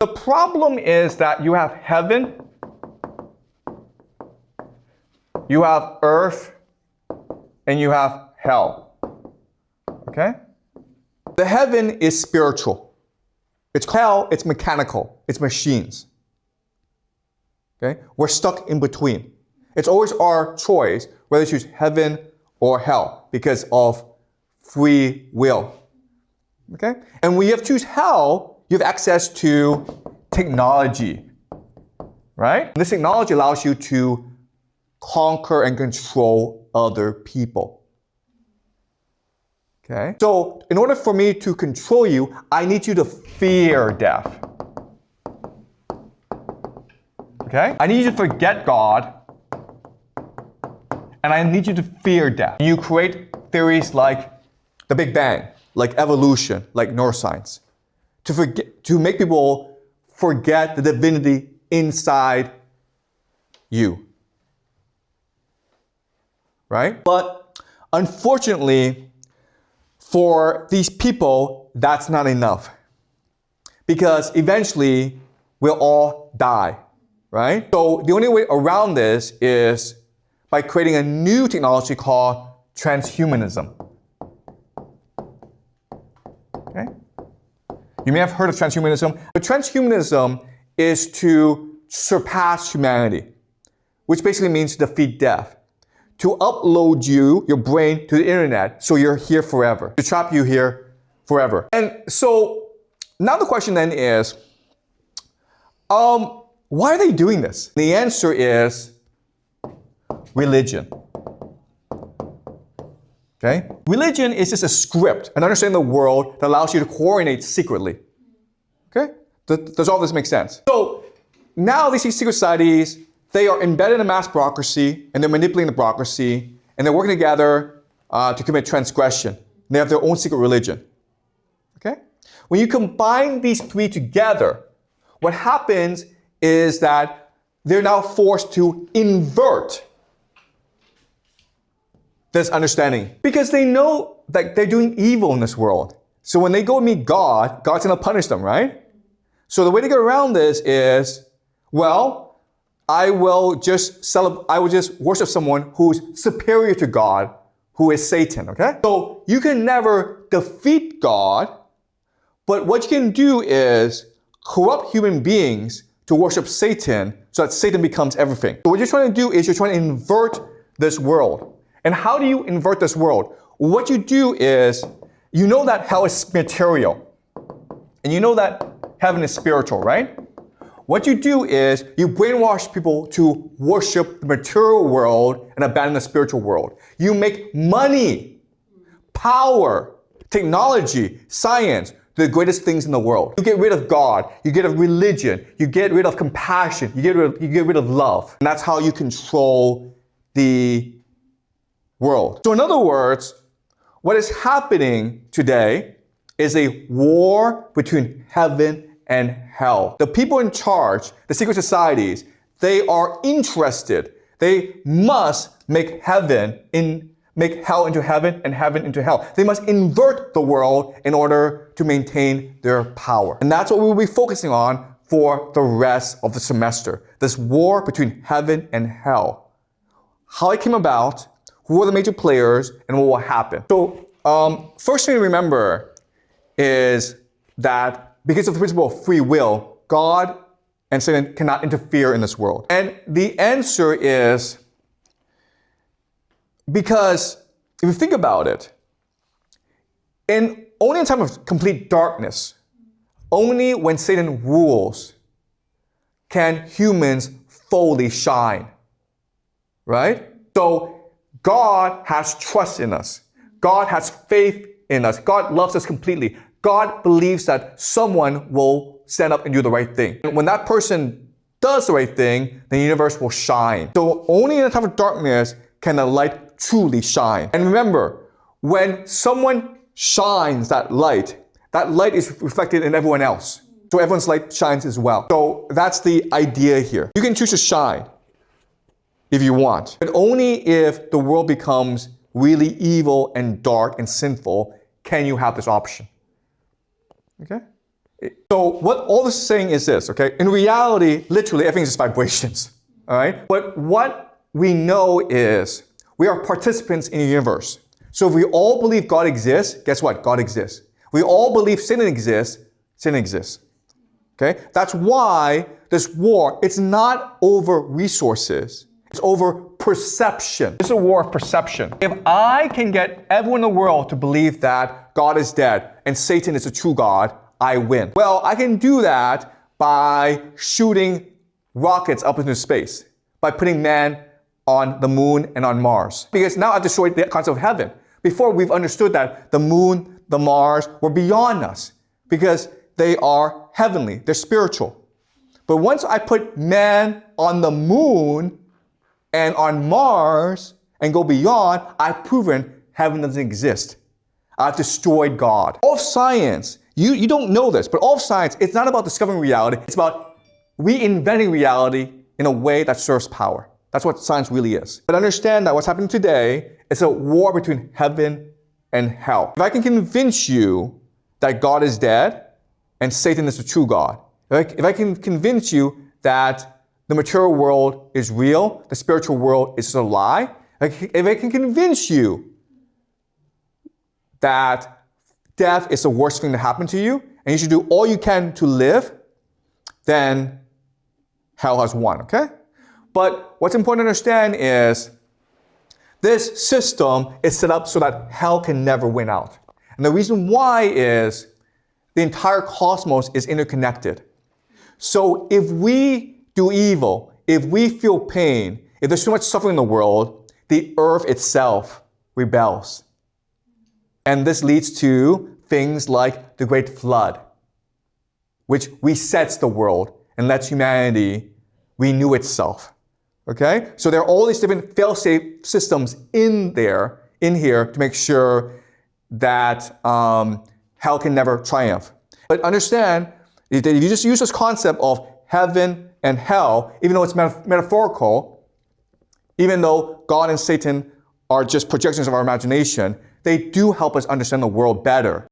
The problem is that you have heaven, you have earth, and you have hell. Okay? The heaven is spiritual. It's hell, it's mechanical, it's machines. Okay? We're stuck in between. It's always our choice whether to choose heaven or hell because of free will. Okay? And when you have to choose hell, you have access to technology. Right? And this technology allows you to conquer and control other people. Okay? So, in order for me to control you, I need you to fear death. Okay? I need you to forget God. And I need you to fear death. You create theories like the Big Bang, like evolution, like neuroscience, to make people forget the divinity inside you. Right? But unfortunately, for these people, that's not enough. Because eventually, we'll all die. Right? So the only way around this is by creating a new technology called transhumanism. Okay? You may have heard of transhumanism, but transhumanism is to surpass humanity, which basically means to defeat death. To upload your brain to the internet so you're here forever. To trap you here forever. And so now the question then is, why are they doing this? The answer is religion. Okay? Religion is just a script, an understanding of the world that allows you to coordinate secretly. Okay? Does all this make sense? So now these secret societies, they are embedded in a mass bureaucracy, and they're manipulating the bureaucracy, and they're working together to commit transgression. They have their own secret religion. Okay? When you combine these three together, what happens is that they're now forced to invert this understanding. Because they know that they're doing evil in this world. So when they go meet God, God's going to punish them, right? So the way to get around this is, well, I will just worship someone who's superior to God, who is Satan, okay? So you can never defeat God, but what you can do is corrupt human beings to worship Satan so that Satan becomes everything. So what you're trying to do is you're trying to invert this world. And how do you invert this world? What you do is, you know that hell is material. And you know that heaven is spiritual, right? What you do is you brainwash people to worship the material world and abandon the spiritual world. You make money, power, technology, science, the greatest things in the world. You get rid of God, you get rid of religion, you get rid of compassion, you get rid of love. And that's how you control the world. So in other words, what is happening today is a war between heaven and hell. The people in charge, the secret societies, they are interested. They must make hell into heaven and heaven into hell. They must invert the world in order to maintain their power. And that's what we will be focusing on for the rest of the semester. This war between heaven and hell. How it came about, who are the major players, and what will happen. So, first thing to remember is that because of the principle of free will, God and Satan cannot interfere in this world. And the answer is because if you think about it, only in time of complete darkness, only when Satan rules can humans fully shine, right? So God has trust in us. God has faith in us. God loves us completely. God believes that someone will stand up and do the right thing. And when that person does the right thing, the universe will shine. So only in a time of darkness can the light truly shine. And remember, when someone shines that light is reflected in everyone else. So everyone's light shines as well. So that's the idea here. You can choose to shine if you want, but only if the world becomes really evil and dark and sinful can you have this option. Okay? So what all this is saying is this, okay? In reality, literally everything is just vibrations, all right? But what we know is we are participants in the universe. So if we all believe God exists, guess what? God exists. We all believe sin exists, sin exists. Okay? That's why this war, it's not over resources. It's over perception. It's a war of perception. If I can get everyone in the world to believe that God is dead and Satan is a true God, I win. Well, I can do that by shooting rockets up into space, by putting man on the moon and on Mars. Because now I've destroyed the concept of heaven. Before, we've understood that the moon, the Mars were beyond us because they are heavenly, they're spiritual. But once I put man on the moon and on Mars and go beyond, I've proven heaven doesn't exist. I've destroyed God. All of science, you don't know this, but all of science, it's not about discovering reality. It's about reinventing reality in a way that serves power. That's what science really is. But understand that what's happening today is a war between heaven and hell. If I can convince you that God is dead and Satan is the true God, if I can convince you that the material world is real, the spiritual world is a lie, if I can convince you that death is the worst thing to happen to you and you should do all you can to live, then hell has won, okay? But what's important to understand is this system is set up so that hell can never win out. And the reason why is the entire cosmos is interconnected. So if we do evil, if we feel pain, if there's too much suffering in the world, the earth itself rebels. And this leads to things like the Great Flood, which resets the world and lets humanity renew itself. Okay? So there are all these different fail-safe systems in here to make sure that hell can never triumph. But understand that if you just use this concept of heaven and hell, even though it's metaphorical, even though God and Satan are just projections of our imagination, they do help us understand the world better.